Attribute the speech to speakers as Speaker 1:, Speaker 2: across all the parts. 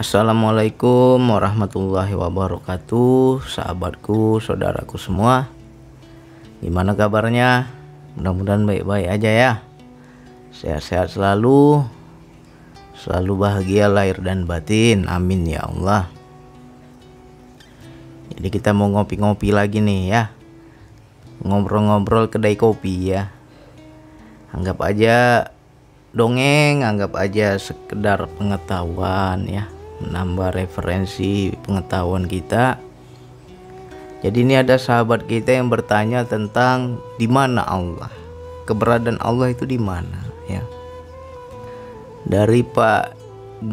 Speaker 1: Assalamualaikum warahmatullahi wabarakatuh, sahabatku, saudaraku semua. Gimana kabarnya? Mudah-mudahan baik-baik aja ya. Sehat-sehat selalu, selalu bahagia lahir dan batin. Amin ya Allah. Jadi kita mau ngopi-ngopi lagi nih ya. Ngobrol-ngobrol kedai kopi ya. Anggap aja dongeng, anggap aja sekedar pengetahuan ya, menambah referensi pengetahuan kita. Jadi ini ada sahabat kita yang bertanya tentang di mana Allah, keberadaan Allah itu di mana ya. Dari Pak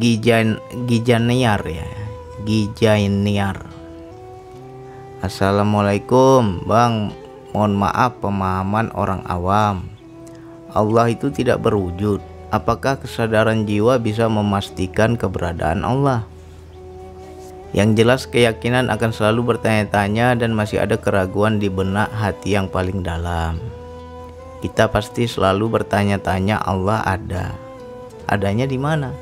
Speaker 1: Gijaniar ya, Gijaniar. Assalamualaikum Bang, mohon maaf pemahaman orang awam. Allah itu tidak berwujud. Apakah kesadaran jiwa bisa memastikan keberadaan Allah? Yang jelas keyakinan akan selalu bertanya-tanya dan masih ada keraguan di benak hati yang paling dalam. Kita pasti selalu bertanya-tanya Allah ada. Adanya di mana?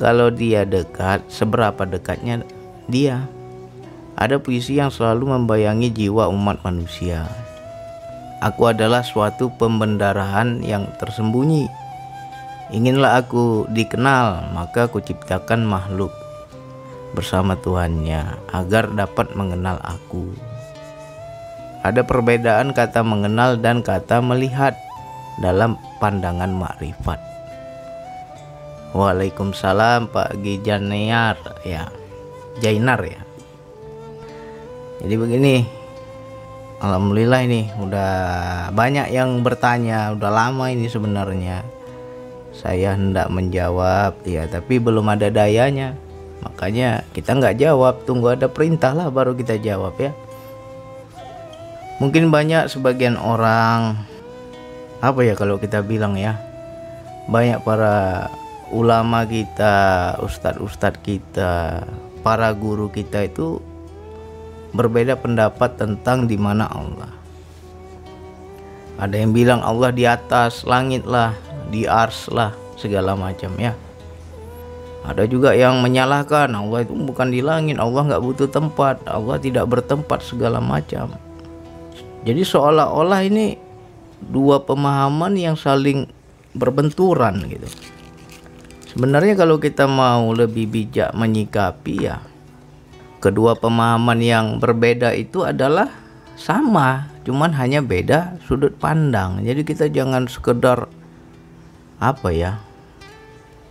Speaker 1: Kalau dia dekat, seberapa dekatnya dia? Ada puisi yang selalu membayangi jiwa umat manusia. Aku adalah suatu pembendaharaan yang tersembunyi. Inginlah aku dikenal, maka aku ciptakan makhluk bersama Tuhannya agar dapat mengenal aku. Ada perbedaan kata mengenal dan kata melihat dalam pandangan makrifat. Waalaikumsalam Pak Gijaniar ya, Jainar ya. Jadi begini, alhamdulillah ini udah banyak yang bertanya, udah lama ini sebenarnya saya hendak menjawab ya, tapi belum ada dayanya, makanya kita nggak jawab, tunggu ada perintah lah baru kita jawab ya. Mungkin banyak sebagian orang, apa ya kalau kita bilang ya, banyak para ulama kita, ustadz-ustadz kita, para guru kita itu berbeda pendapat tentang di mana Allah. Ada yang bilang Allah di atas langit lah, di ars lah, segala macam ya. Ada juga yang menyalahkan Allah itu bukan di langit, Allah nggak butuh tempat, Allah tidak bertempat, segala macam. Jadi seolah-olah ini dua pemahaman yang saling berbenturan gitu. Sebenarnya kalau kita mau lebih bijak menyikapi ya, kedua pemahaman yang berbeda itu adalah sama, cuman hanya beda sudut pandang. Jadi kita jangan sekedar apa ya,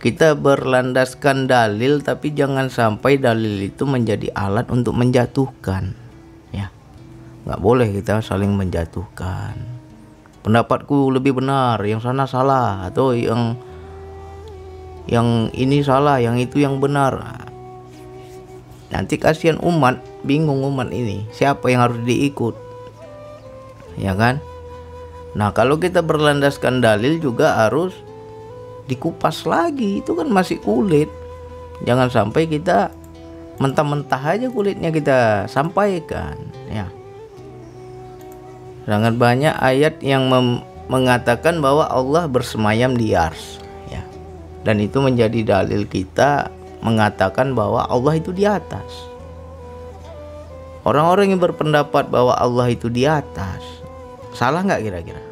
Speaker 1: kita berlandaskan dalil, tapi jangan sampai dalil itu menjadi alat untuk menjatuhkan ya. Nggak boleh kita saling menjatuhkan. Pendapatku lebih benar, yang sana salah, atau yang ini salah, yang itu yang benar. Nanti kasihan umat, bingung umat ini, siapa yang harus diikut, ya kan? Nah kalau kita berlandaskan dalil juga harus dikupas lagi, itu kan masih kulit. Jangan sampai kita mentah-mentah aja kulitnya kita sampaikan, ya. Sangat banyak ayat yang mengatakan bahwa Allah bersemayam di ars, ya. Dan itu menjadi dalil kita mengatakan bahwa Allah itu di atas. Orang-orang yang berpendapat bahwa Allah itu di atas, salah nggak kira-kira?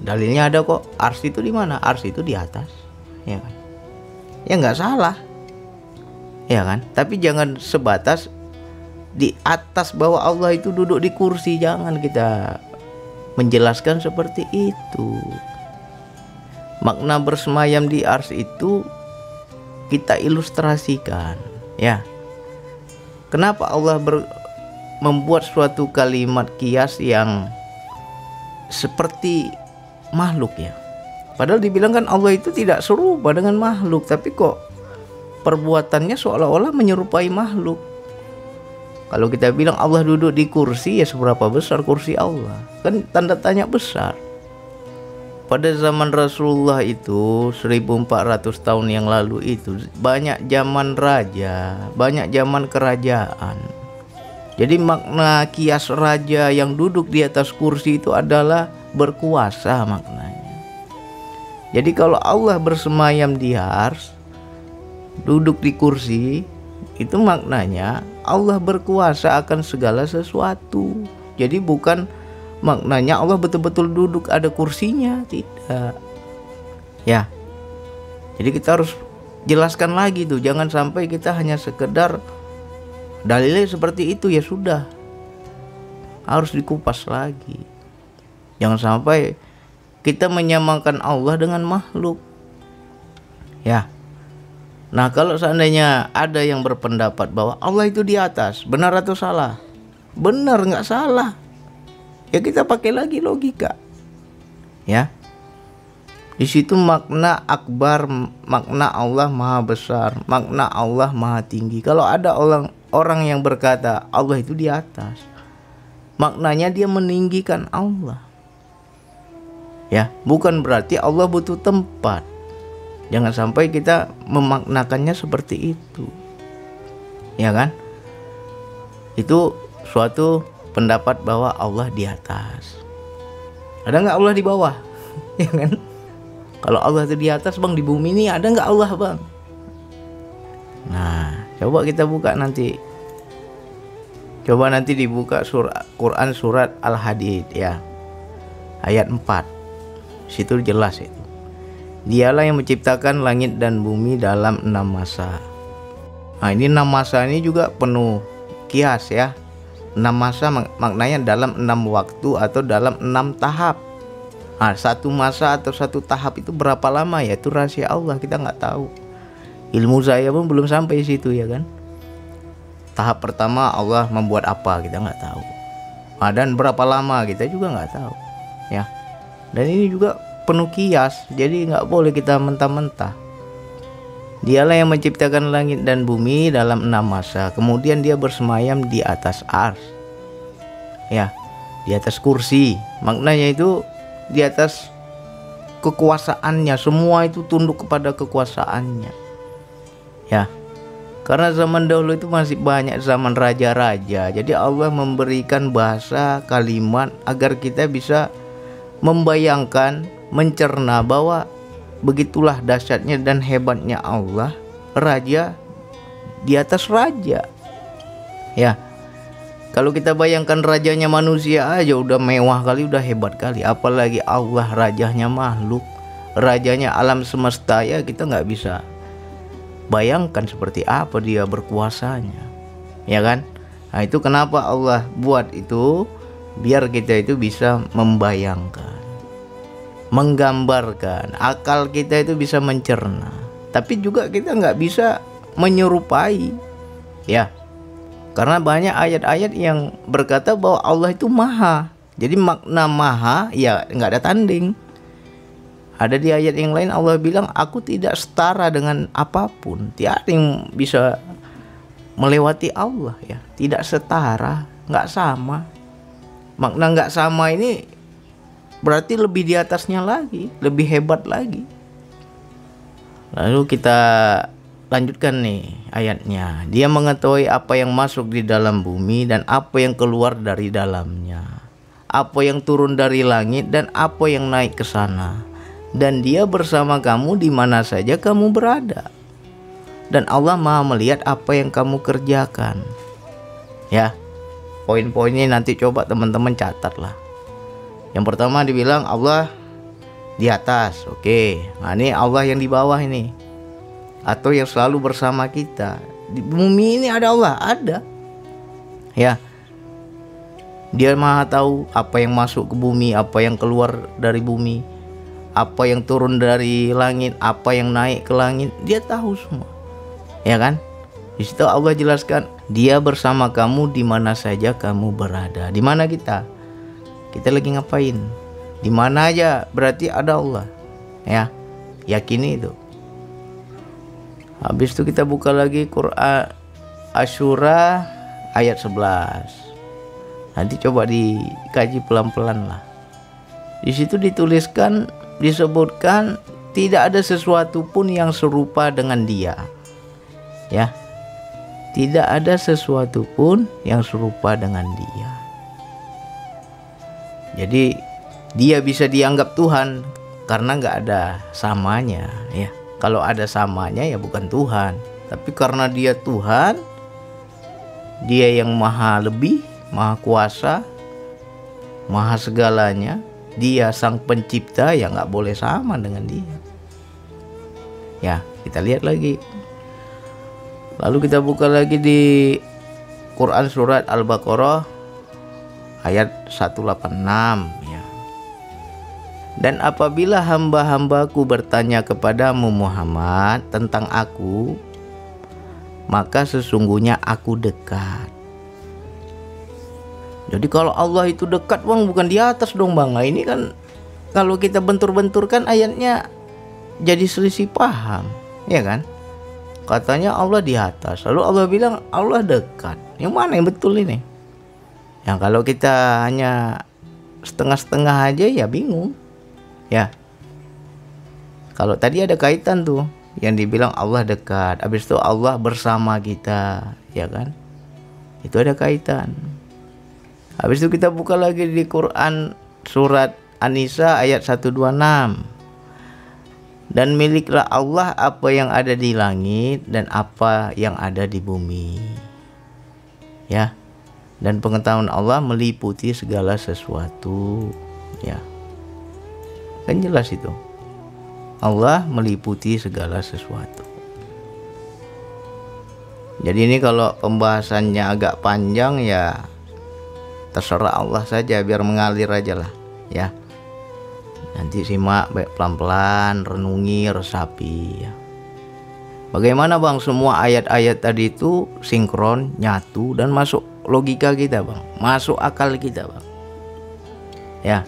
Speaker 1: Dalilnya ada kok. Ars itu di mana? Ars itu di atas, ya kan? Ya nggak salah, ya kan? Tapi jangan sebatas di atas bahwa Allah itu duduk di kursi. Jangan kita menjelaskan seperti itu. Makna bersemayam di ars itu kita ilustrasikan ya. Kenapa Allah membuat suatu kalimat kias yang seperti makhluk ya? Padahal dibilang kan Allah itu tidak serupa dengan makhluk, tapi kok perbuatannya seolah-olah menyerupai makhluk. Kalau kita bilang Allah duduk di kursi, ya seberapa besar kursi Allah? Kan tanda tanya besar. Pada zaman Rasulullah itu 1400 tahun yang lalu itu banyak zaman raja, banyak zaman kerajaan. Jadi makna kias raja yang duduk di atas kursi itu adalah berkuasa maknanya. Jadi kalau Allah bersemayam di ars, Duduk di kursi itu maknanya Allah berkuasa akan segala sesuatu. Jadi bukan maknanya Allah betul-betul duduk ada kursinya, tidak. Ya. Jadi kita harus jelaskan lagi tuh, jangan sampai kita hanya sekedar dalilnya seperti itu ya sudah. Harus dikupas lagi. Jangan sampai kita menyamakan Allah dengan makhluk. Ya. Nah, kalau seandainya ada yang berpendapat bahwa Allah itu di atas, benar atau salah? Benar, nggak salah. Ya kita pakai lagi logika. Ya. Di situ makna akbar, makna Allah maha besar, makna Allah maha tinggi. Kalau ada orang yang berkata Allah itu di atas, maknanya dia meninggikan Allah. Ya, bukan berarti Allah butuh tempat. Jangan sampai kita memaknakannya seperti itu. Ya kan? Itu suatu pendapat bahwa Allah di atas. Ada nggak Allah di bawah? Ya kan? Kalau Allah itu di atas, bang, di bumi ini ada nggak Allah, bang? Nah, coba kita buka nanti. Coba nanti dibuka Quran surat Al-Hadid ya. Ayat 4. Situ jelas itu. Dialah yang menciptakan langit dan bumi dalam 6 masa. Nah, ini 6 masa ini juga penuh kias ya. 6 masa maknanya dalam 6 waktu atau dalam 6 tahap. Nah, 1 masa atau 1 tahap itu berapa lama ya? Itu rahasia Allah, kita nggak tahu. Ilmu saya pun belum sampai situ ya kan. Tahap pertama Allah membuat apa kita nggak tahu. Nah, dan berapa lama kita juga nggak tahu ya. Dan ini juga penuh kias, jadi nggak boleh kita mentah-mentah. Dialah yang menciptakan langit dan bumi dalam 6 masa. Kemudian dia bersemayam di atas ars. Ya, di atas kursi. Maknanya itu di atas kekuasaannya. Semua itu tunduk kepada kekuasaannya. Ya, karena zaman dahulu itu masih banyak zaman raja-raja. Jadi Allah memberikan bahasa kalimat agar kita bisa membayangkan, mencerna bahwa begitulah dahsyatnya dan hebatnya Allah, raja di atas raja. Ya, kalau kita bayangkan rajanya manusia aja udah mewah kali, udah hebat kali, apalagi Allah rajanya makhluk, rajanya alam semesta, ya kita nggak bisa bayangkan seperti apa dia berkuasanya, ya kan? Nah, itu kenapa Allah buat itu, biar kita itu bisa membayangkan, menggambarkan, akal kita itu bisa mencerna. Tapi juga kita nggak bisa menyerupai, ya, karena banyak ayat-ayat yang berkata bahwa Allah itu maha. Jadi makna maha ya nggak ada tanding. Ada di ayat yang lain Allah bilang, aku tidak setara dengan apapun. Tiada yang bisa melewati Allah, ya, tidak setara, nggak sama. Makna nggak sama ini berarti lebih di atasnya lagi, lebih hebat lagi. Lalu kita lanjutkan nih ayatnya. Dia mengetahui apa yang masuk di dalam bumi dan apa yang keluar dari dalamnya, apa yang turun dari langit dan apa yang naik ke sana. Dan dia bersama kamu di mana saja kamu berada. Dan Allah Maha melihat apa yang kamu kerjakan. Ya, poin-poinnya nanti coba teman-teman catat lah. Yang pertama dibilang Allah di atas, oke. Nah, ini Allah yang di bawah ini, atau yang selalu bersama kita. Di bumi ini ada Allah, ada. Ya, Dia Maha tahu apa yang masuk ke bumi, apa yang keluar dari bumi, apa yang turun dari langit, apa yang naik ke langit. Dia tahu semua, ya kan? Di situ Allah jelaskan, Dia bersama kamu di mana saja kamu berada. Di mana kita? Kita lagi ngapain? Di mana aja berarti ada Allah, ya. Yakini itu. Habis itu kita buka lagi Quran Asy-Syura ayat 11. Nanti coba dikaji pelan-pelan lah. Di situ dituliskan, disebutkan tidak ada sesuatu pun yang serupa dengan Dia. Ya. Tidak ada sesuatu pun yang serupa dengan Dia. Jadi Dia bisa dianggap Tuhan karena nggak ada samanya, ya. Kalau ada samanya ya bukan Tuhan. Tapi karena dia Tuhan, dia yang maha lebih, maha kuasa, maha segalanya, dia sang pencipta, ya nggak boleh sama dengan dia. Ya, kita lihat lagi. Lalu kita buka lagi di Quran surat Al-Baqarah ayat 186 ya. Dan apabila hamba-hambaku bertanya kepadamu Muhammad tentang aku, maka sesungguhnya aku dekat. Jadi kalau Allah itu dekat bang, bukan di atas dong bang. Nah ini kan kalau kita bentur-benturkan ayatnya jadi selisih paham, ya kan? Katanya Allah di atas, lalu Allah bilang Allah dekat. Yang mana yang betul ini? Yang kalau kita hanya setengah-setengah aja ya bingung. Ya. Kalau tadi ada kaitan tuh yang dibilang Allah dekat, habis itu Allah bersama kita, ya kan? Itu ada kaitan. Habis itu kita buka lagi di Quran surat An-Nisa ayat 126. Dan miliklah Allah apa yang ada di langit dan apa yang ada di bumi. Ya. Dan pengetahuan Allah meliputi segala sesuatu, ya. Kan jelas itu. Allah meliputi segala sesuatu. Jadi ini kalau pembahasannya agak panjang ya terserah Allah saja, biar mengalir aja lah ya. Nanti simak baik pelan-pelan, renungi, resapi ya. Bagaimana bang semua ayat-ayat tadi itu sinkron, nyatu dan masuk logika kita bang, masuk akal kita bang. Ya.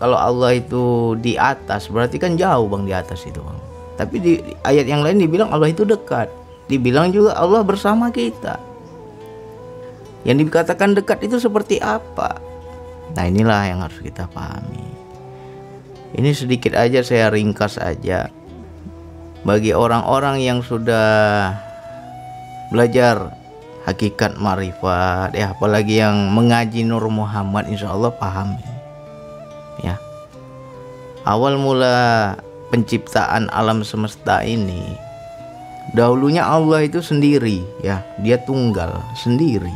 Speaker 1: Kalau Allah itu di atas berarti kan jauh bang di atas itu bang. Tapi di ayat yang lain dibilang Allah itu dekat. Dibilang juga Allah bersama kita. Yang dikatakan dekat itu seperti apa? Nah inilah yang harus kita pahami. Ini sedikit aja saya ringkas aja. Bagi orang-orang yang sudah belajar hakikat ma'rifat ya, apalagi yang mengaji Nur Muhammad, insya Allah paham ya. Awal mula penciptaan alam semesta ini, dahulunya Allah itu sendiri ya, dia tunggal sendiri.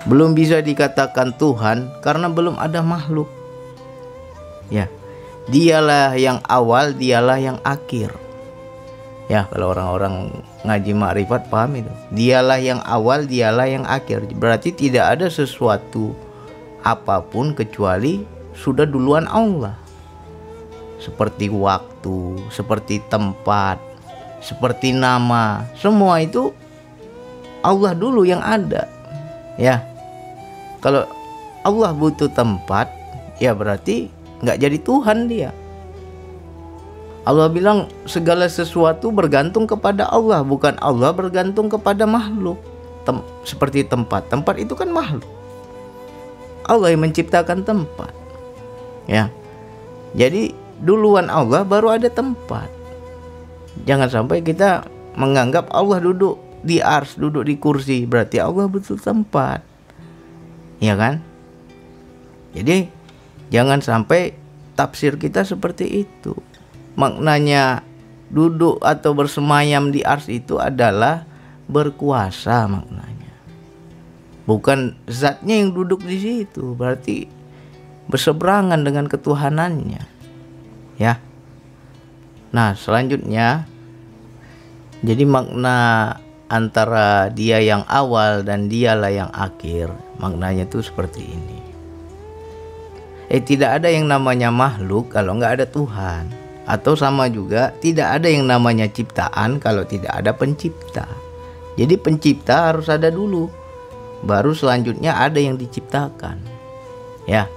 Speaker 1: Belum bisa dikatakan Tuhan karena belum ada makhluk ya. Dialah yang awal, dialah yang akhir ya. Kalau orang-orang ngaji makrifat paham itu, dialah yang awal, dialah yang akhir. Berarti tidak ada sesuatu apapun kecuali sudah duluan Allah. Seperti waktu, seperti tempat, seperti nama, semua itu Allah dulu yang ada ya. Kalau Allah butuh tempat ya berarti nggak jadi Tuhan dia. Allah bilang segala sesuatu bergantung kepada Allah, bukan Allah bergantung kepada makhluk. Seperti tempat itu kan makhluk. Allah yang menciptakan tempat ya. Jadi duluan Allah baru ada tempat. Jangan sampai kita menganggap Allah duduk di ars, duduk di kursi, berarti Allah butuh tempat, ya kan? Jadi jangan sampai tafsir kita seperti itu. Maknanya duduk atau bersemayam di ars itu adalah berkuasa maknanya. Bukan zatnya yang duduk di situ, berarti berseberangan dengan ketuhanannya. Ya. Nah, selanjutnya jadi makna antara dia yang awal dan dialah yang akhir, maknanya tuh seperti ini. Tidak ada yang namanya makhluk kalau nggak ada Tuhan. Atau sama juga tidak ada yang namanya ciptaan kalau tidak ada pencipta. Jadi pencipta harus ada dulu, baru selanjutnya ada yang diciptakan. Ya,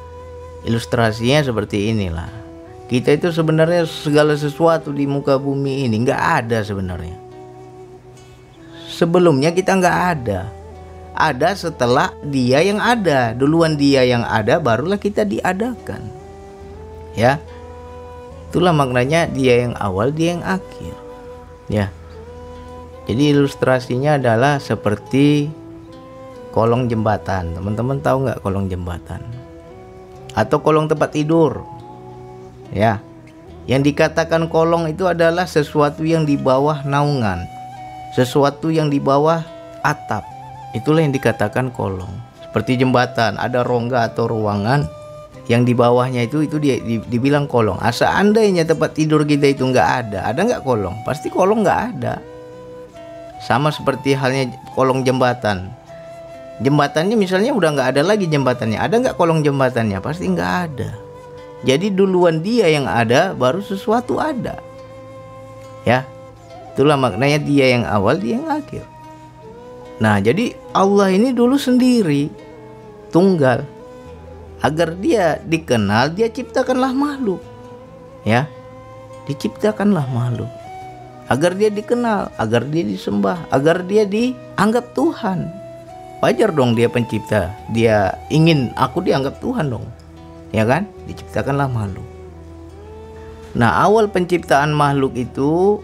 Speaker 1: ilustrasinya seperti inilah. Kita itu sebenarnya segala sesuatu di muka bumi ini nggak ada sebenarnya. Sebelumnya kita nggak ada. Ada setelah dia yang ada. Duluan dia yang ada, barulah kita diadakan. Ya, itulah maknanya dia yang awal, dia yang akhir. Ya. Jadi ilustrasinya adalah seperti kolong jembatan. Teman-teman tahu nggak kolong jembatan? Atau kolong tempat tidur. Ya. Yang dikatakan kolong itu adalah sesuatu yang di bawah naungan, sesuatu yang di bawah atap. Itulah yang dikatakan kolong. Seperti jembatan, ada rongga atau ruangan yang di bawahnya itu dibilang kolong. Seandainya tempat tidur kita itu nggak ada nggak kolong? Pasti kolong nggak ada. Sama seperti halnya kolong jembatan. Jembatannya misalnya udah nggak ada lagi jembatannya, ada nggak kolong jembatannya? Pasti nggak ada. Jadi duluan dia yang ada, baru sesuatu ada. Ya, itulah maknanya dia yang awal, dia yang akhir. Nah, jadi Allah ini dulu sendiri, tunggal. Agar dia dikenal, dia ciptakanlah makhluk. Ya, diciptakanlah makhluk. Agar dia dikenal, agar dia disembah, agar dia dianggap Tuhan. Wajar dong dia pencipta, dia ingin aku dianggap Tuhan dong. Ya kan? Diciptakanlah makhluk. Nah, awal penciptaan makhluk itu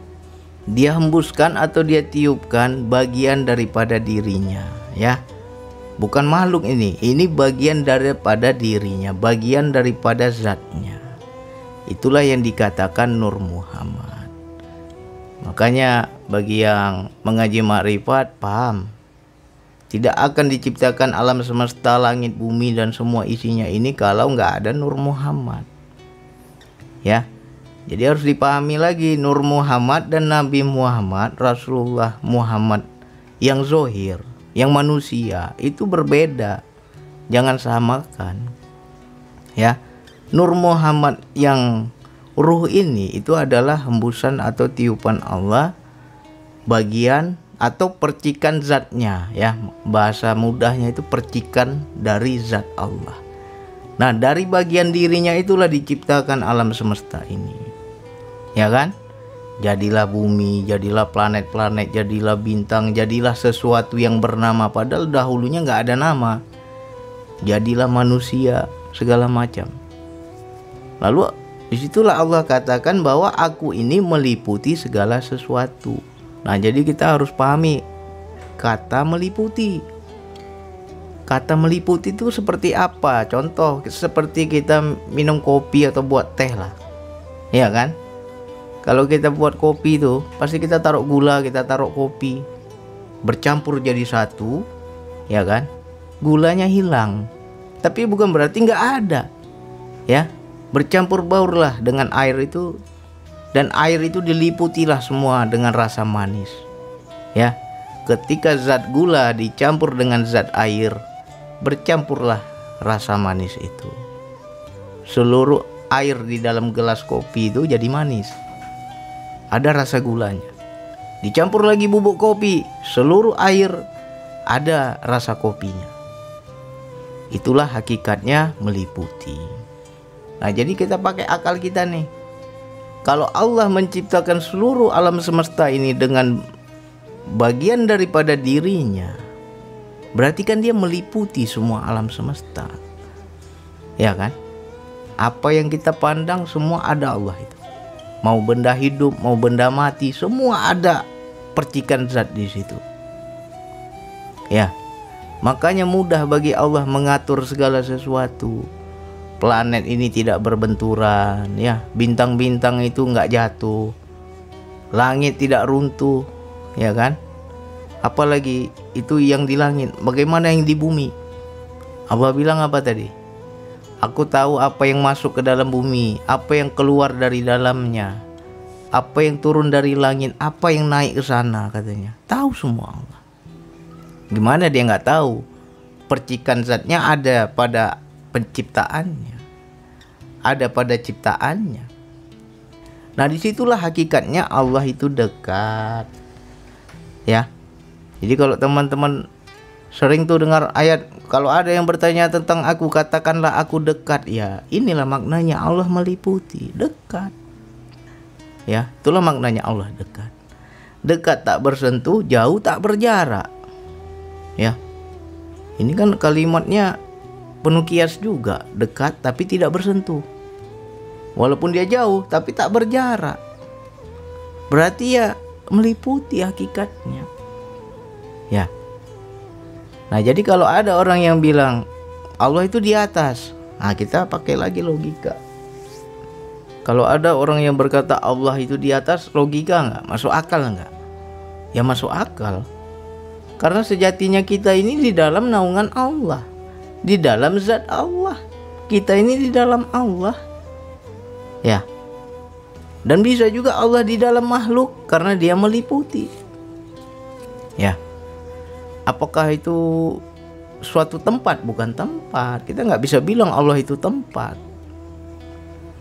Speaker 1: dia hembuskan atau dia tiupkan bagian daripada dirinya, ya. Bukan makhluk ini bagian daripada dirinya, bagian daripada zatnya. Itulah yang dikatakan Nur Muhammad. Makanya bagi yang mengaji makrifat paham, tidak akan diciptakan alam semesta, langit, bumi, dan semua isinya ini kalau nggak ada Nur Muhammad. Ya, jadi harus dipahami lagi, Nur Muhammad dan Nabi Muhammad, Rasulullah Muhammad yang zohir, yang manusia, itu berbeda. Jangan samakan. Ya, Nur Muhammad yang ruh ini itu adalah hembusan atau tiupan Allah, bagian atau percikan zatnya, ya, bahasa mudahnya itu percikan dari zat Allah. Nah, dari bagian dirinya itulah diciptakan alam semesta ini, ya kan? Jadilah bumi, jadilah planet-planet, jadilah bintang, jadilah sesuatu yang bernama padahal dahulunya nggak ada nama. Jadilah manusia, segala macam. Lalu disitulah Allah katakan bahwa aku ini meliputi segala sesuatu. Nah, jadi kita harus pahami kata meliputi. Kata meliputi itu seperti apa? Contoh, seperti kita minum kopi atau buat teh lah. Ya kan? Kalau kita buat kopi itu, pasti kita taruh gula, kita taruh kopi. Bercampur jadi satu, ya kan? Gulanya hilang. Tapi bukan berarti nggak ada. Ya, bercampur baurlah dengan air itu. Dan air itu diliputilah semua dengan rasa manis. Ya, ketika zat gula dicampur dengan zat air, bercampurlah rasa manis itu. Seluruh air di dalam gelas kopi itu jadi manis. Ada rasa gulanya. Dicampur lagi bubuk kopi, seluruh air ada rasa kopinya. Itulah hakikatnya meliputi. Nah, jadi kita pakai akal kita nih. Kalau Allah menciptakan seluruh alam semesta ini dengan bagian daripada dirinya, berarti kan dia meliputi semua alam semesta. Ya kan? Apa yang kita pandang semua ada Allah itu. Mau benda hidup, mau benda mati, semua ada percikan zat di situ. Ya. Makanya mudah bagi Allah mengatur segala sesuatu. Planet ini tidak berbenturan, ya. Bintang-bintang itu nggak jatuh, langit tidak runtuh, ya kan? Apalagi itu yang di langit, bagaimana yang di bumi? Allah bilang apa tadi? Aku tahu apa yang masuk ke dalam bumi, apa yang keluar dari dalamnya, apa yang turun dari langit, apa yang naik ke sana, katanya. Tahu semua Allah. Gimana dia nggak tahu? Percikan zatnya ada pada penciptaannya, ada pada ciptaannya. Nah, disitulah hakikatnya Allah itu dekat, ya. Jadi kalau teman-teman sering tuh dengar ayat, kalau ada yang bertanya tentang aku, katakanlah aku dekat. Ya, inilah maknanya Allah meliputi, dekat. Ya, itulah maknanya Allah dekat. Dekat tak bersentuh, jauh tak berjarak. Ya, ini kan kalimatnya penuh kias juga, dekat tapi tidak bersentuh. Walaupun dia jauh tapi tak berjarak. Berarti ya meliputi hakikatnya. Ya. Nah, jadi kalau ada orang yang bilang Allah itu di atas, nah kita pakai lagi logika. Kalau ada orang yang berkata Allah itu di atas, logika nggak? Masuk akal nggak? Ya masuk akal. Karena sejatinya kita ini di dalam naungan Allah, di dalam zat Allah. Kita ini di dalam Allah. Ya. Dan bisa juga Allah di dalam makhluk karena dia meliputi. Ya. Apakah itu suatu tempat? Bukan tempat. Kita nggak bisa bilang Allah itu tempat.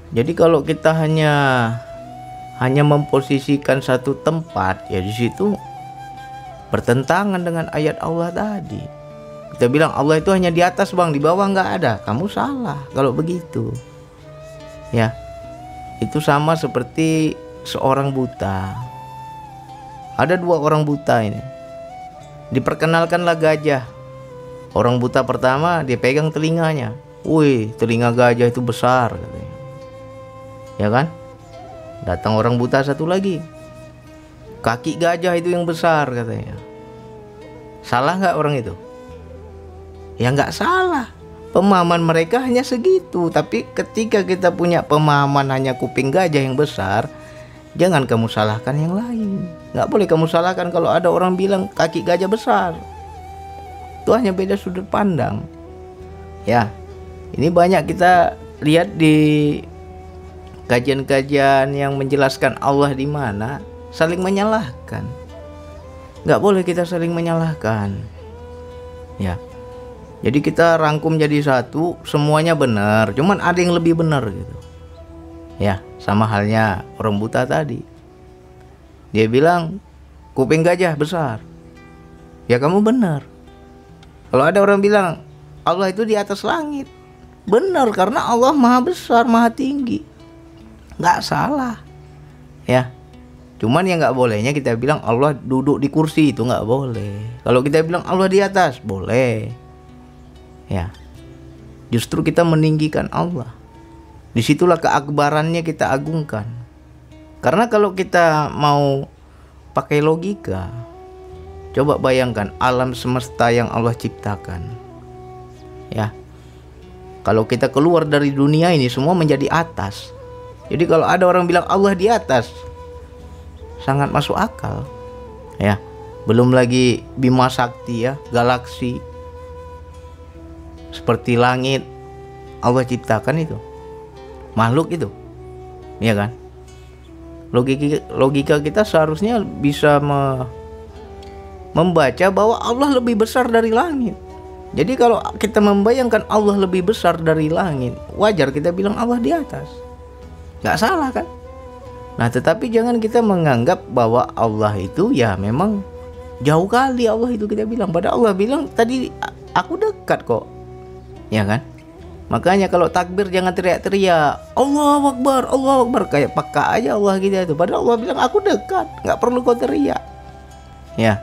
Speaker 1: Jadi kalau kita hanya memposisikan satu tempat, ya di situ bertentangan dengan ayat Allah tadi. Kita bilang Allah itu hanya di atas bang, di bawah nggak ada. Kamu salah kalau begitu. Ya, itu sama seperti seorang buta. Ada dua orang buta ini. Diperkenalkanlah gajah. Orang buta pertama dia pegang telinganya. Wih, telinga gajah itu besar katanya. Ya kan? Datang orang buta satu lagi. Kaki gajah itu yang besar katanya. Salah nggak orang itu? Ya nggak salah. Pemahaman mereka hanya segitu. Tapi ketika kita punya pemahaman hanya kuping gajah yang besar, jangan kamu salahkan yang lain. Nggak boleh kamu salahkan kalau ada orang bilang kaki gajah besar. Itu hanya beda sudut pandang. Ya, ini banyak kita lihat di kajian-kajian yang menjelaskan Allah di mana, saling menyalahkan. Nggak boleh kita saling menyalahkan. Ya. Jadi kita rangkum jadi satu, semuanya benar, cuman ada yang lebih benar gitu. Ya, sama halnya orang buta tadi. Dia bilang kuping gajah besar. Ya kamu benar. Kalau ada orang bilang Allah itu di atas langit, benar karena Allah maha besar, maha tinggi. Nggak salah. Ya. Cuman yang nggak bolehnya kita bilang Allah duduk di kursi, itu nggak boleh. Kalau kita bilang Allah di atas, boleh. Ya, justru kita meninggikan Allah. Disitulah keakbarannya kita agungkan. Karena kalau kita mau pakai logika, coba bayangkan alam semesta yang Allah ciptakan. Ya, kalau kita keluar dari dunia ini semua menjadi atas. Jadi kalau ada orang bilang Allah di atas, sangat masuk akal. Ya, belum lagi Bima Sakti ya, galaksi. Seperti langit Allah ciptakan itu, makhluk itu, ya kan? Logika kita seharusnya bisa membaca bahwa Allah lebih besar dari langit. Jadi kalau kita membayangkan Allah lebih besar dari langit, wajar kita bilang Allah di atas, nggak salah kan? Nah tetapi jangan kita menganggap bahwa Allah itu ya memang jauh kali Allah itu kita bilang. Padahal Allah bilang tadi aku dekat kok. Ya kan? Makanya kalau takbir jangan teriak-teriak Allahu Akbar, Allahu Akbar, kayak peka aja Allah gitu itu. Padahal Allah bilang aku dekat, nggak perlu kau teriak. Ya,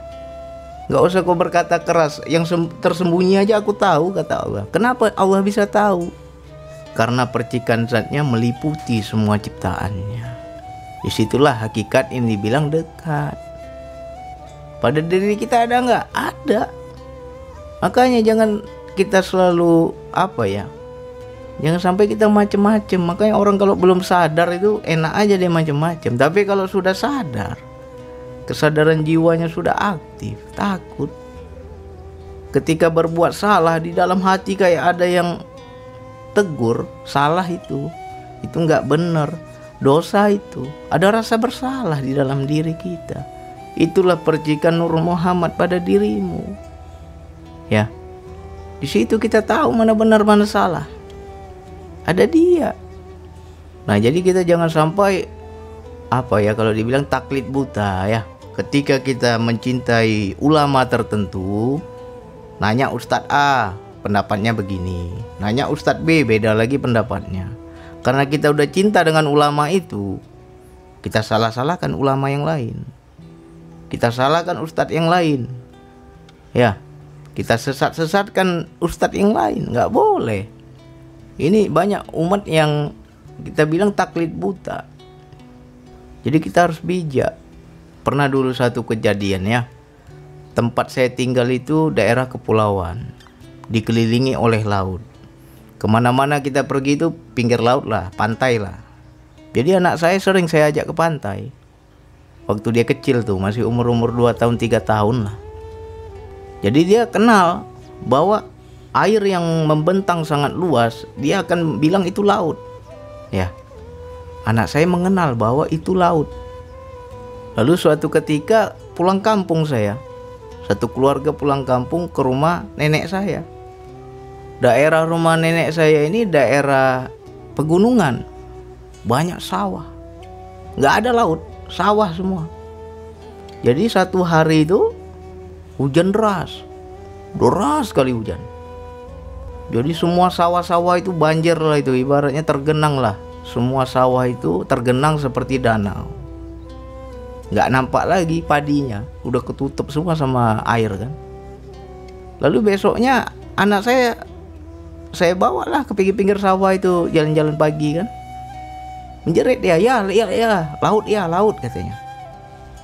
Speaker 1: nggak usah kau berkata keras. Yang tersembunyi aja aku tahu, kata Allah. Kenapa Allah bisa tahu? Karena percikan zatnya meliputi semua ciptaannya. Disitulah hakikat ini dibilang dekat. Pada diri kita ada nggak? Ada. Makanya jangan kita selalu jangan sampai kita macem-macem. Makanya orang kalau belum sadar itu enak aja dia macem-macem. Tapi kalau sudah sadar, kesadaran jiwanya sudah aktif, takut. Ketika berbuat salah di dalam hati kayak ada yang tegur, salah itu nggak benar, dosa itu, ada rasa bersalah di dalam diri kita. Itulah percikan Nur Muhammad pada dirimu. Ya. Di situ kita tahu mana benar mana salah. Ada dia. Nah, jadi kita jangan sampai kalau dibilang taklid buta ya. Ketika kita mencintai ulama tertentu, nanya Ustadz A, pendapatnya begini. Nanya Ustadz B, beda lagi pendapatnya. Karena kita udah cinta dengan ulama itu, kita salah-salahkan ulama yang lain. Kita salahkan Ustadz yang lain. Ya. Kita sesat-sesatkan ustadz yang lain, nggak boleh. Ini banyak umat yang kita bilang taklid buta. Jadi kita harus bijak. Pernah dulu satu kejadian ya. Tempat saya tinggal itu daerah kepulauan, dikelilingi oleh laut. Kemana-mana kita pergi itu pinggir laut lah, pantai lah. Jadi anak saya sering saya ajak ke pantai. Waktu dia kecil tuh, masih umur 2 tahun 3 tahun lah. Jadi dia kenal bahwa air yang membentang sangat luas, dia akan bilang itu laut. Ya. Anak saya mengenal bahwa itu laut. Lalu suatu ketika pulang kampung saya, satu keluarga pulang kampung ke rumah nenek saya. Daerah rumah nenek saya ini daerah pegunungan, banyak sawah, nggak ada laut, sawah semua. Jadi satu hari itu hujan deras sekali hujan. Jadi semua sawah-sawah itu banjir lah, itu ibaratnya tergenang lah. Semua sawah itu tergenang seperti danau. Nggak nampak lagi padinya, udah ketutup semua sama air kan. Lalu besoknya anak saya bawalah ke pinggir-pinggir sawah itu, jalan-jalan pagi kan. Menjerit dia, ya laut katanya.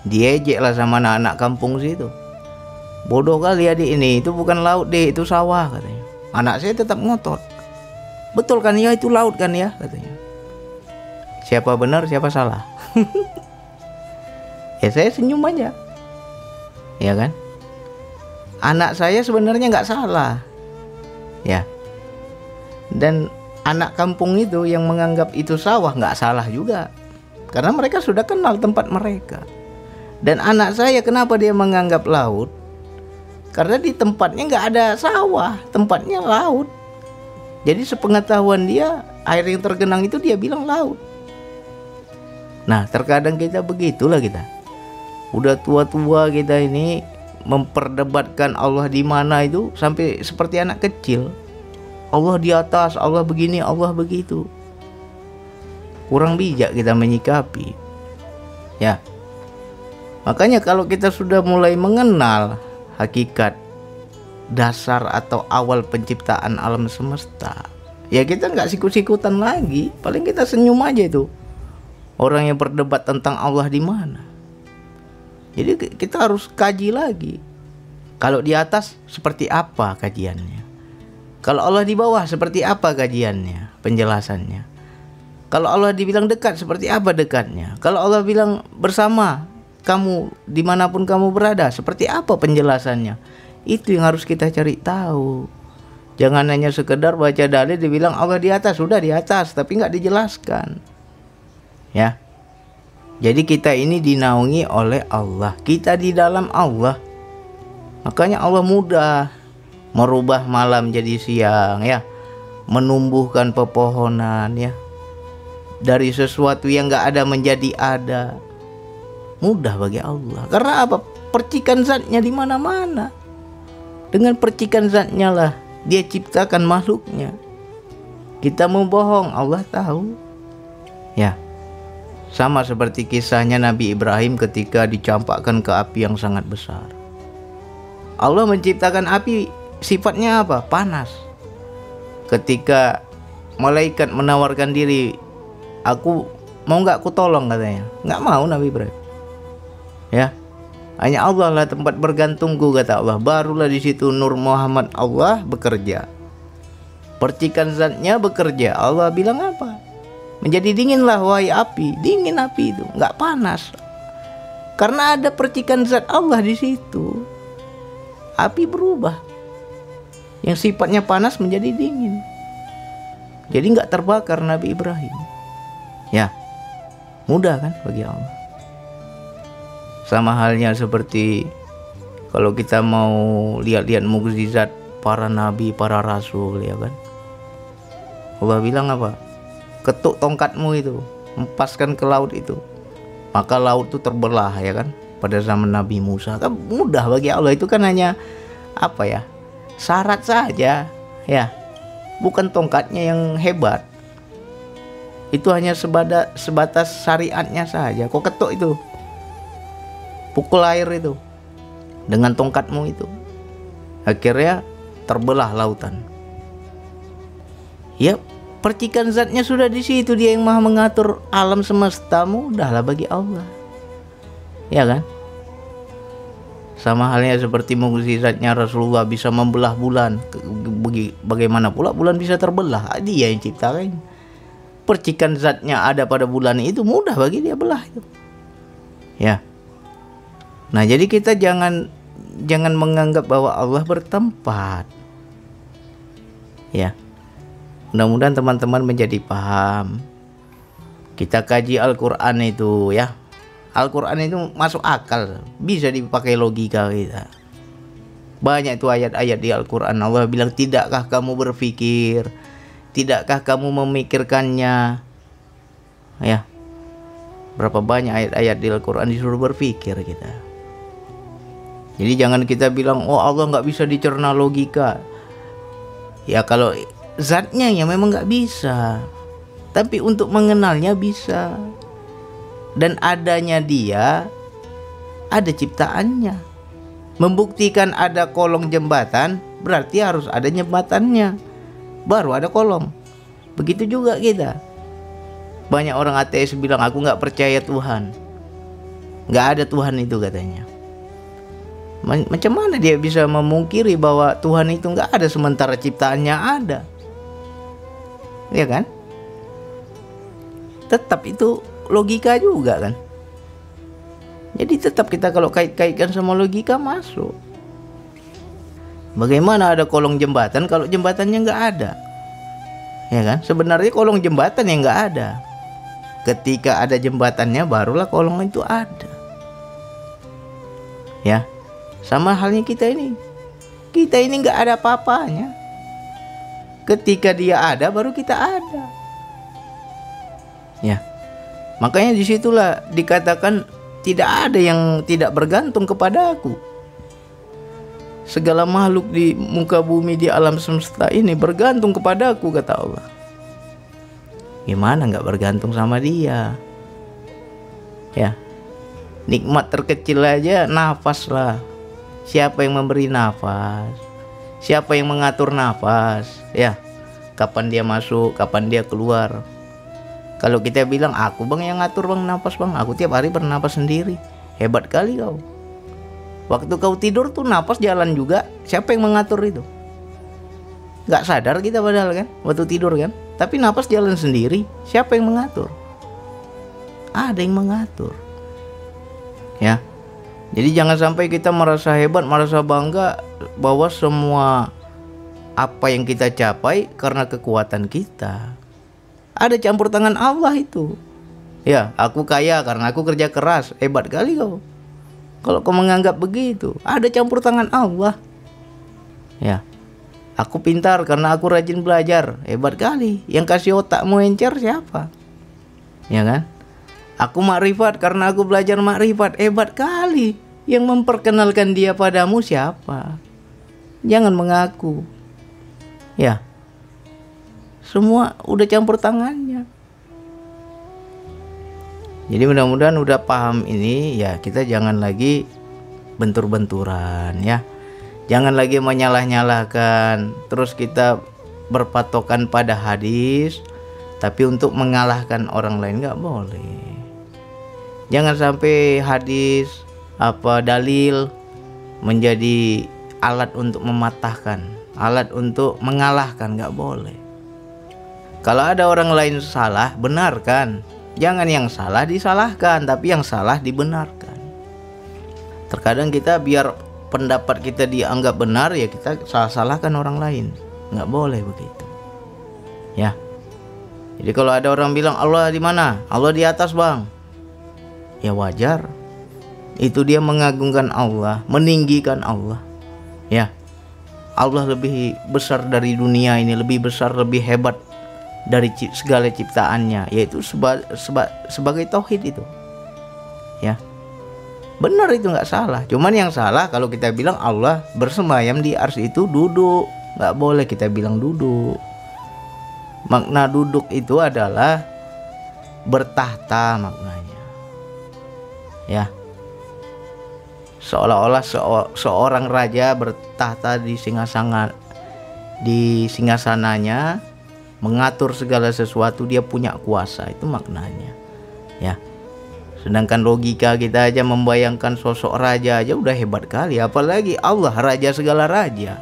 Speaker 1: Diejek lah sama anak-anak kampung situ. Bodoh kali adik ini, itu bukan laut deh, itu sawah katanya. Anak saya tetap ngotot. Betul kan ya, itu laut kan ya katanya. Siapa benar siapa salah? Ya saya senyum aja, ya kan. Anak saya sebenarnya nggak salah, ya. Dan anak kampung itu yang menganggap itu sawah nggak salah juga, karena mereka sudah kenal tempat mereka. Dan anak saya kenapa dia menganggap laut? Karena di tempatnya nggak ada sawah, tempatnya laut. Jadi sepengetahuan dia, air yang tergenang itu dia bilang laut. Nah terkadang kita begitulah kita. Udah tua-tua kita ini memperdebatkan Allah di mana itu sampai seperti anak kecil. Allah di atas, Allah begini, Allah begitu. Kurang bijak kita menyikapi. Ya. Makanya kalau kita sudah mulai mengenal hakikat dasar atau awal penciptaan alam semesta, ya kita nggak sikut-sikutan lagi. Paling kita senyum aja itu. Orang yang berdebat tentang Allah di mana. Jadi kita harus kaji lagi. Kalau di atas seperti apa kajiannya? Kalau Allah di bawah seperti apa kajiannya, penjelasannya? Kalau Allah dibilang dekat seperti apa dekatnya? Kalau Allah bilang bersama kamu dimanapun kamu berada seperti apa penjelasannya? Itu yang harus kita cari tahu. Jangan hanya sekedar baca dalil dibilang Allah di atas, sudah di atas tapi nggak dijelaskan. Ya. Jadi kita ini dinaungi oleh Allah, kita di dalam Allah. Makanya Allah mudah merubah malam jadi siang, ya, menumbuhkan pepohonan, ya, dari sesuatu yang nggak ada menjadi ada. Mudah bagi Allah. Karena apa? Percikan zatnya di mana-mana. Dengan percikan zatnya lah dia ciptakan makhluknya. Kita mau bohong, Allah tahu. Ya. Sama seperti kisahnya Nabi Ibrahim ketika dicampakkan ke api yang sangat besar. Allah menciptakan api sifatnya apa? Panas. Ketika malaikat menawarkan diri, aku mau nggak aku tolong katanya. Nggak mau Nabi Ibrahim. Ya, hanya Allah lah tempat bergantungku kata Allah. Barulah di situ Nur Muhammad Allah bekerja. Percikan zatnya bekerja. Allah bilang apa? Menjadi dinginlah wahai api. Dingin api itu, nggak panas. Karena ada percikan zat Allah di situ. Api berubah. Yang sifatnya panas menjadi dingin. Jadi nggak terbakar Nabi Ibrahim. Ya, mudah kan bagi Allah. Sama halnya seperti kalau kita mau lihat-lihat mukjizat para nabi, para rasul, ya kan. Allah bilang apa? Ketuk tongkatmu itu, empaskan ke laut itu. Maka laut itu terbelah, ya kan. Pada zaman Nabi Musa kan mudah bagi Allah. Itu kan hanya apa ya? Syarat saja, ya. Bukan tongkatnya yang hebat. Itu hanya sebatas syariatnya saja. Kok ketuk itu? Pukul air itu dengan tongkatmu itu, akhirnya terbelah lautan. Ya, percikan zatnya sudah di situ. Dia yang maha mengatur alam semesta, mudahlah bagi Allah, ya kan. Sama halnya seperti mukjizatnya Rasulullah bisa membelah bulan. Bagaimana pula bulan bisa terbelah? Dia yang ciptakan. percikan zatnya ada pada bulan itu, mudah bagi dia belah itu. Ya. Nah, jadi kita jangan menganggap bahwa Allah bertempat. Ya. Mudah-mudahan teman-teman menjadi paham. Kita kaji Al-Qur'an itu ya. Al-Qur'an itu masuk akal, bisa dipakai logika kita. Banyak itu ayat-ayat di Al-Qur'an Allah bilang, "Tidakkah kamu berpikir? Tidakkah kamu memikirkannya?" Ya. Berapa banyak ayat-ayat di Al-Qur'an disuruh berpikir kita. Jadi jangan kita bilang, "Oh, Allah nggak bisa dicerna logika." Ya, kalau zatnya ya memang nggak bisa. Tapi untuk mengenalnya bisa. Dan adanya dia, ada ciptaannya. Membuktikan ada kolong jembatan, berarti harus ada jembatannya. Baru ada kolong. Begitu juga kita. Banyak orang ateis bilang, "Aku nggak percaya Tuhan." Nggak ada Tuhan itu katanya. Macam mana dia bisa memungkiri bahwa Tuhan itu nggak ada sementara ciptaannya ada? Ya kan? Tetap itu logika juga kan. Jadi tetap kita kalau kait-kaitkan sama logika masuk. Bagaimana ada kolong jembatan kalau jembatannya nggak ada? Ya kan? Sebenarnya kolong jembatan yang nggak ada. Ketika ada jembatannya barulah kolong itu ada. Ya, sama halnya kita ini. Kita ini nggak ada apa-apanya. Ketika dia ada baru kita ada. Ya. Makanya disitulah dikatakan tidak ada yang tidak bergantung kepada aku. Segala makhluk di muka bumi, di alam semesta ini bergantung kepada aku, kata Allah. Gimana nggak bergantung sama dia? Ya, nikmat terkecil aja nafas lah. Siapa yang memberi nafas? Siapa yang mengatur nafas? Ya, kapan dia masuk, kapan dia keluar? Kalau kita bilang, "Aku bang yang ngatur bang nafas bang, aku tiap hari bernapas sendiri." Hebat kali kau. Waktu kau tidur tuh nafas jalan juga. Siapa yang mengatur itu? Gak sadar kita padahal kan, waktu tidur kan. Tapi nafas jalan sendiri. Siapa yang mengatur? Ada yang mengatur. Ya. Jadi jangan sampai kita merasa hebat, merasa bangga bahwa semua apa yang kita capai karena kekuatan kita. Ada campur tangan Allah itu. Ya, aku kaya karena aku kerja keras. Hebat kali kau. Kalau kau menganggap begitu, ada campur tangan Allah. Ya, aku pintar karena aku rajin belajar. Hebat kali. Yang kasih otakmu encer siapa? Ya kan? Aku makrifat karena aku belajar makrifat. Hebat kali. Yang memperkenalkan dia padamu siapa? Jangan mengaku. Ya. Semua udah campur tangannya. Jadi mudah-mudahan udah paham ini ya, kita jangan lagi bentur-benturan ya. Jangan lagi menyalah-nyalahkan. Terus kita berpatokan pada hadis, tapi untuk mengalahkan orang lain nggak boleh. Jangan sampai hadis dalil menjadi alat untuk mematahkan, alat untuk mengalahkan, nggak boleh. Kalau ada orang lain salah, benarkan. Jangan yang salah disalahkan, tapi yang salah dibenarkan. Terkadang kita biar pendapat kita dianggap benar, ya kita salah-salahkan orang lain. Nggak boleh begitu. Ya. Jadi kalau ada orang bilang Allah di mana? Allah di atas bang. Ya wajar. Itu dia mengagungkan Allah, meninggikan Allah. Ya. Allah lebih besar dari dunia ini, lebih besar, lebih hebat dari segala ciptaannya, yaitu sebagai tauhid itu. Ya. Benar itu nggak salah. Cuman yang salah kalau kita bilang Allah bersemayam di arsy itu duduk. Nggak boleh kita bilang duduk. Makna duduk itu adalah bertahta maknanya. Ya. Seolah-olah seorang raja bertahta di singgasananya, mengatur segala sesuatu, dia punya kuasa, itu maknanya. Ya. Sedangkan logika kita aja membayangkan sosok raja aja udah hebat kali, apalagi Allah raja segala raja.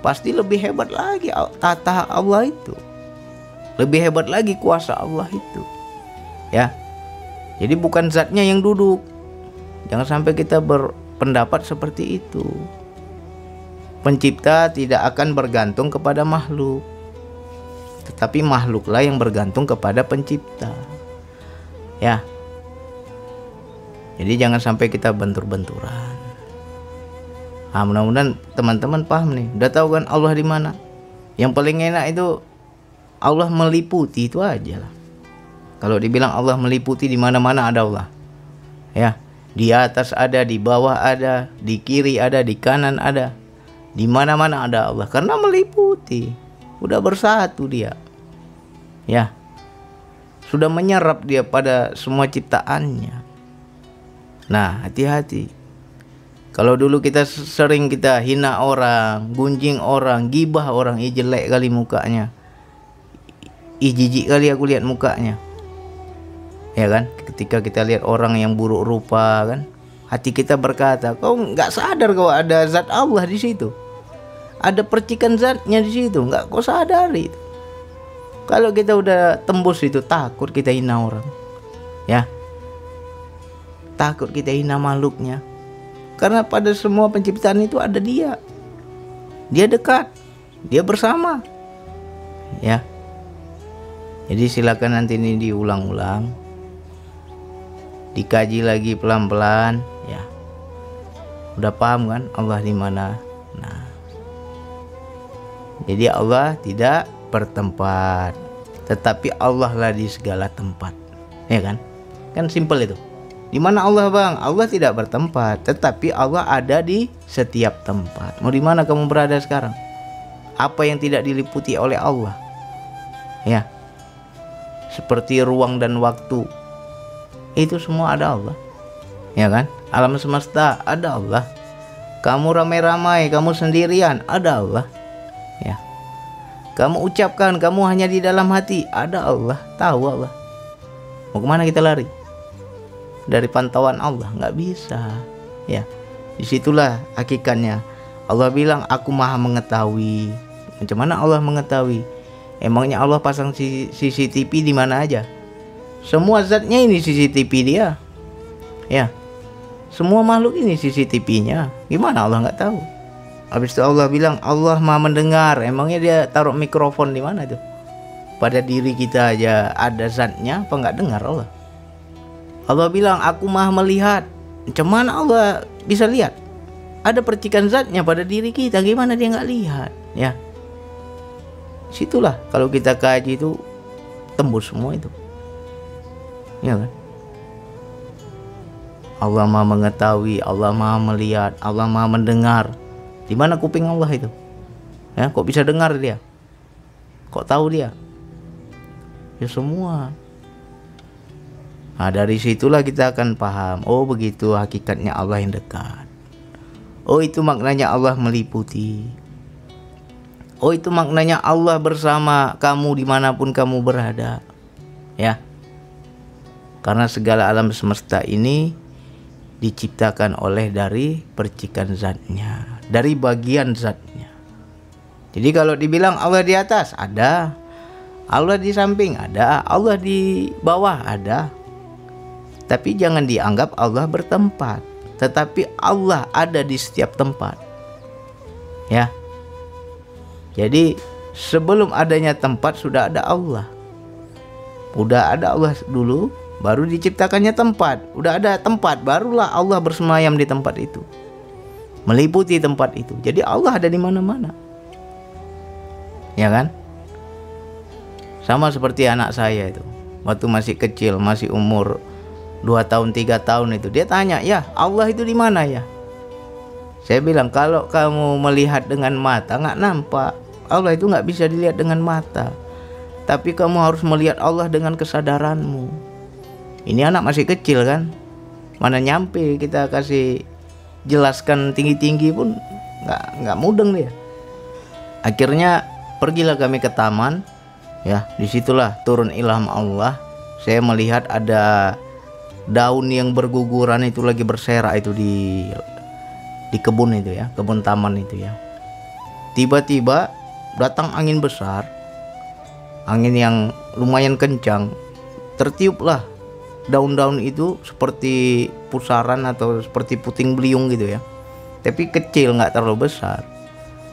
Speaker 1: Pasti lebih hebat lagi tata Allah itu. Lebih hebat lagi kuasa Allah itu. Ya. Jadi bukan zatnya yang duduk. Jangan sampai kita berpendapat seperti itu. Pencipta tidak akan bergantung kepada makhluk, tetapi makhluklah yang bergantung kepada pencipta. Ya. Jadi jangan sampai kita bentur-benturan. Nah, mudah-mudahan teman-teman paham nih. Udah tahu kan Allah di mana? Yang paling enak itu Allah meliputi, itu aja lah. Kalau dibilang Allah meliputi, di mana-mana ada Allah. Ya, di atas ada, di bawah ada, di kiri ada, di kanan ada. Di mana-mana ada Allah karena meliputi. Udah bersatu dia. Ya. Sudah menyerap dia pada semua ciptaannya. Nah, hati-hati. Kalau dulu kita sering kita hina orang, gunjing orang, gibah orang, jelek kali mukanya, jijik kali aku lihat mukanya, ya kan? Ketika kita lihat orang yang buruk rupa, kan, hati kita berkata, kau nggak sadar kau ada zat Allah di situ, ada percikan zatnya di situ, nggak kau sadari. Kalau kita udah tembus itu, takut kita hina orang, ya, takut kita hina makhluknya. Karena pada semua penciptaan itu ada dia. Dia dekat. Dia bersama. Ya. Jadi silakan nanti ini diulang-ulang. Dikaji lagi pelan-pelan, ya. Udah paham kan Allah di mana? Nah. Jadi Allah tidak bertempat, tetapi Allah lah di segala tempat. Ya kan? Kan simpel itu. Di mana Allah, Bang? Allah tidak bertempat, tetapi Allah ada di setiap tempat. Mau di mana kamu berada sekarang? Apa yang tidak diliputi oleh Allah? Ya. Seperti ruang dan waktu. Itu semua ada Allah. Ya kan? Alam semesta ada Allah. Kamu ramai-ramai, kamu sendirian, ada Allah. Ya. Kamu ucapkan, kamu hanya di dalam hati, ada Allah, tahu Allah. Mau kemana kita lari? Dari pantauan Allah nggak bisa, ya. Disitulah hakikatnya. Allah bilang aku maha mengetahui. Macam mana Allah mengetahui? Emangnya Allah pasang CCTV di mana aja? Semua zatnya ini CCTV dia, ya. Semua makhluk ini CCTV-nya. Gimana Allah nggak tahu? Habis itu Allah bilang Allah maha mendengar. Emangnya dia taruh mikrofon di mana tuh? Pada diri kita aja ada zatnya, apa nggak dengar Allah? Allah bilang aku maha melihat. Macam mana Allah bisa lihat? Ada percikan zatnya pada diri kita, gimana dia nggak lihat? Ya, situlah kalau kita kaji itu tembus semua itu, ya kan? Allah maha mengetahui, Allah maha melihat, Allah maha mendengar. Di mana kuping Allah itu? Ya, kok bisa dengar dia? Kok tahu dia? Ya semua. Nah, dari situlah kita akan paham. Oh, begitu hakikatnya Allah yang dekat. Oh, itu maknanya Allah meliputi. Oh, itu maknanya Allah bersama kamu dimanapun kamu berada. Ya. Karena segala alam semesta ini diciptakan oleh dari percikan zatnya, dari bagian zatnya. Jadi kalau dibilang Allah di atas, ada. Allah di samping, ada. Allah di bawah, ada. Tapi jangan dianggap Allah bertempat, tetapi Allah ada di setiap tempat. Ya. Jadi sebelum adanya tempat sudah ada Allah. Udah ada Allah dulu, baru diciptakannya tempat. Udah ada tempat, barulah Allah bersemayam di tempat itu. Meliputi tempat itu. Jadi Allah ada di mana-mana. Ya kan? Sama seperti anak saya itu. Waktu masih kecil, masih umur 2 tahun 3 tahun itu, dia tanya, ya Allah itu di mana ya? Saya bilang kalau kamu melihat dengan mata nggak nampak. Allah itu nggak bisa dilihat dengan mata, tapi kamu harus melihat Allah dengan kesadaranmu. Ini anak masih kecil kan, mana nyampe kita kasih jelaskan tinggi-tinggi pun nggak mudeng dia. Akhirnya pergilah kami ke taman, ya disitulah turun ilham Allah. Saya melihat ada daun yang berguguran itu lagi berserak itu di kebun itu ya, kebun taman itu ya. Tiba-tiba datang angin besar. angin yang lumayan kencang, tertiuplah daun-daun itu seperti pusaran atau seperti puting beliung gitu ya, tapi kecil, nggak terlalu besar.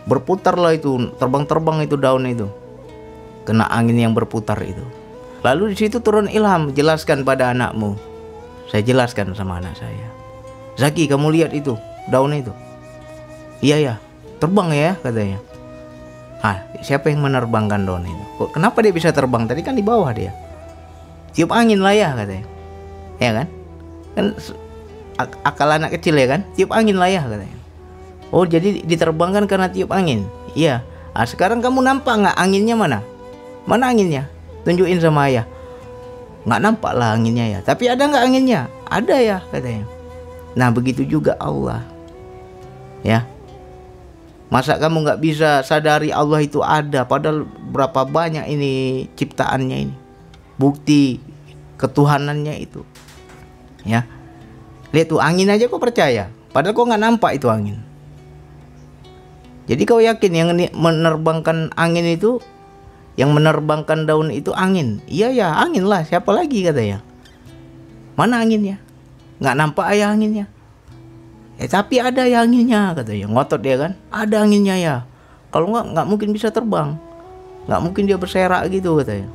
Speaker 1: Berputarlah itu, terbang-terbang itu daun itu, kena angin yang berputar itu. Lalu di situ turun ilham, jelaskan pada anakmu. Saya jelaskan sama anak saya, Zaki, kamu lihat itu daun itu. Iya ya, terbang ya katanya. Siapa yang menerbangkan daun itu? Kenapa dia bisa terbang? Tadi kan di bawah dia. Tiup angin lah ya katanya. Ya kan? Kan akal anak kecil ya kan? Tiup angin lah ya katanya. Oh, jadi diterbangkan karena tiup angin. Iya. Sekarang kamu nampak nggak anginnya mana? Mana anginnya? Tunjukin sama ayah. Nggak nampak lah anginnya ya. Tapi ada nggak anginnya? Ada ya katanya. Nah, begitu juga Allah. Ya. Masa kamu nggak bisa sadari Allah itu ada? Padahal berapa banyak ini ciptaannya ini. Bukti ketuhanannya itu. Ya. Lihat tuh angin aja kau percaya. Padahal kau nggak nampak itu angin. Jadi kau yakin yang menerbangkan angin itu, yang menerbangkan daun itu angin? Iya ya, angin lah, siapa lagi katanya. Mana anginnya? Nggak nampak ya anginnya. Tapi ada ya anginnya katanya. Ngotot dia kan, ada anginnya ya. Kalau nggak mungkin bisa terbang. Nggak mungkin dia berserak gitu katanya.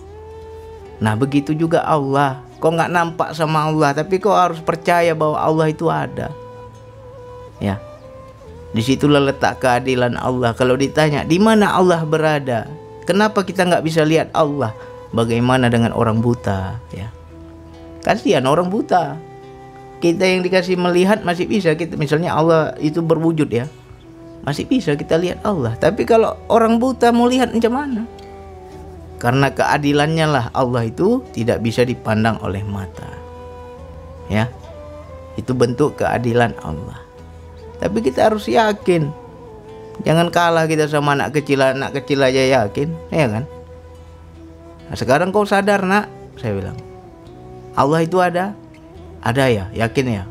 Speaker 1: Nah, begitu juga Allah. Kau nggak nampak sama Allah, tapi kau harus percaya bahwa Allah itu ada. Ya, disitulah letak keadilan Allah. Kalau ditanya di mana Allah berada, kenapa kita nggak bisa lihat Allah? Bagaimana dengan orang buta? Ya, kasihan orang buta. Kita yang dikasih melihat masih bisa. Kita misalnya Allah itu berwujud ya, masih bisa kita lihat Allah. Tapi kalau orang buta mau lihat macam mana? Karena keadilannya lah Allah itu tidak bisa dipandang oleh mata. Ya, itu bentuk keadilan Allah. Tapi kita harus yakin. Jangan kalah kita sama anak kecil aja yakin, ya kan? Nah, sekarang kau sadar nak, saya bilang, Allah itu ada ya, yakin ya,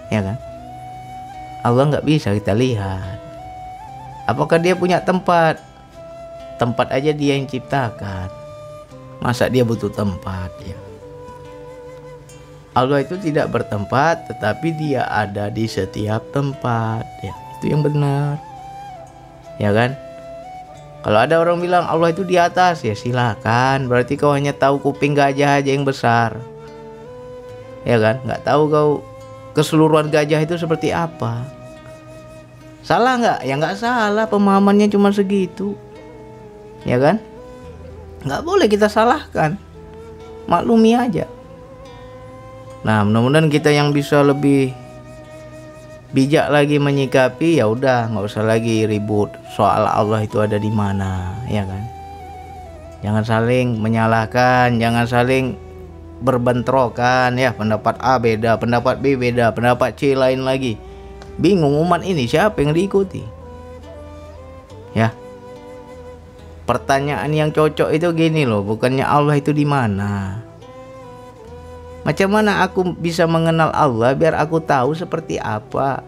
Speaker 1: ya kan? Allah nggak bisa kita lihat. Apakah dia punya tempat? Tempat aja dia yang ciptakan. Masa dia butuh tempat ya? Allah itu tidak bertempat, tetapi dia ada di setiap tempat ya. Itu yang benar. Ya kan? Kalau ada orang bilang Allah itu di atas, ya silakan. Berarti kau hanya tahu kuping gajah aja yang besar. Ya kan? Nggak tahu kau keseluruhan gajah itu seperti apa. Salah nggak? Ya nggak salah, pemahamannya cuma segitu. Ya kan? Nggak boleh kita salahkan, maklumi aja. Nah, mudah-mudahan kita yang bisa lebih bijak lagi menyikapi. Ya udah, nggak usah lagi ribut soal Allah itu ada di mana, ya kan? Jangan saling menyalahkan, jangan saling berbentrokan ya. Pendapat A beda, pendapat B beda, pendapat C lain lagi. Bingung umat ini siapa yang diikuti? Ya. Pertanyaan yang cocok itu gini loh, bukannya Allah itu di mana? Macam mana aku bisa mengenal Allah biar aku tahu seperti apa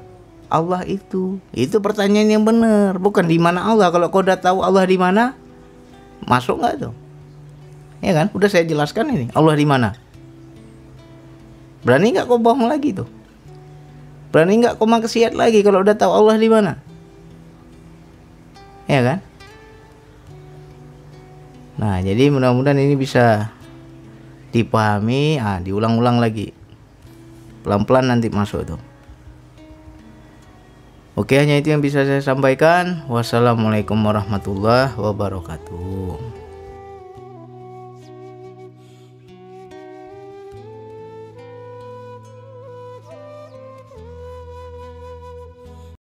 Speaker 1: Allah itu? Itu pertanyaan yang benar, bukan di mana Allah. Kalau kau udah tahu Allah di mana, masuk nggak tuh? Ya kan? Udah saya jelaskan ini Allah di mana. Berani nggak kau bohong lagi tuh? Berani nggak kau maksiat lagi kalau udah tahu Allah di mana? Ya kan? Nah, jadi mudah-mudahan ini bisa dipahami. Diulang-ulang lagi. Pelan-pelan nanti masuk tuh. Oke, hanya itu yang bisa saya sampaikan. Wassalamualaikum warahmatullahi wabarakatuh.